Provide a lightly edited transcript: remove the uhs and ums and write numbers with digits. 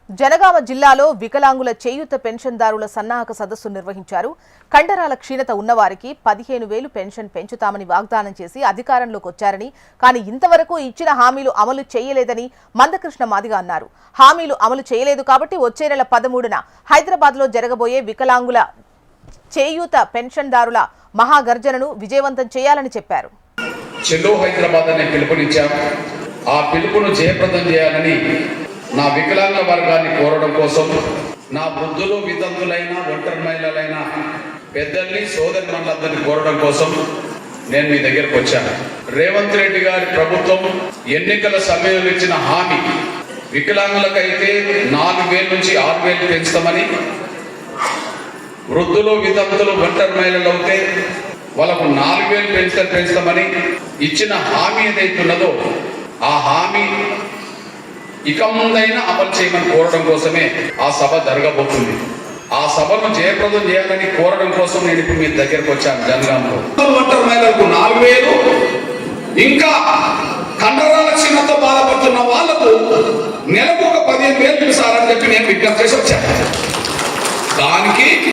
జనగామ జిల్లాలో వికలాంగుల చేయూత పెన్షన్దారుల సన్నాహక సదస్సు నిర్వహించారు. కండరాల క్షీణత ఉన్నవారికి 15,000 పెన్షన్ పెంచుతామని వాగ్దానం చేసి అధికారంలోకి వచ్చారని, కానీ ఇంతవరకు ఇచ్చిన హామీలు అమలు చేయలేదని మందకృష్ణ మాదిగ అన్నారు. హామీలు అమలు చేయలేదు కాబట్టి వచ్చే నెల 13న హైదరాబాద్లో జరగబోయే వికలాంగుల చేయూత పెన్షన్దారుల మహాగర్జనను విజయవంతం చేయాలని చెప్పారు. చెలో హైదరాబాద్ అనే పిలుపునిచ్చాం. ఆ పిలుపును జయప్రదం చేయాలని నా వికలాంగ వర్గాన్ని కోరడం కోసం, నా వృద్ధులు వితంతులైన ఒంటరి మహిళలైన పెద్దల్ని సోదరి మనులందరినీ కోరడం కోసం నేను మీ దగ్గరకు వచ్చాను. రేవంత్ రెడ్డి గారి ప్రభుత్వం ఎన్నికల సమయంలో ఇచ్చిన హామీ, వికలాంగులకైతే 4,000 నుంచి 6,000 పెంచుతామని, వృద్ధులు వితంతులు ఒంటరి మహిళలు అయితే వాళ్ళకు 4,000 పెంచుతామని ఇచ్చిన హామీ ఏదైతున్నదో ఆ హామీ ఇక ముందైనా అమలు చేయమని కోరడం కోసమే ఆ సభ జరగబోతుంది. ఆ సభను జయప్రదం చేయాలని కోరడం కోసం నేను ఇప్పుడు మీ దగ్గరకు వచ్చాను. జనగామలో ఒంటరి మహిళలకు 4,000, ఇంకా కండరాల క్షీణతతో బాధపడుతున్న వాళ్లకు నెలకు ఒక 15,000 సార్ అని చెప్పి నేను విజ్ఞప్తి చేసి వచ్చాను. దానికి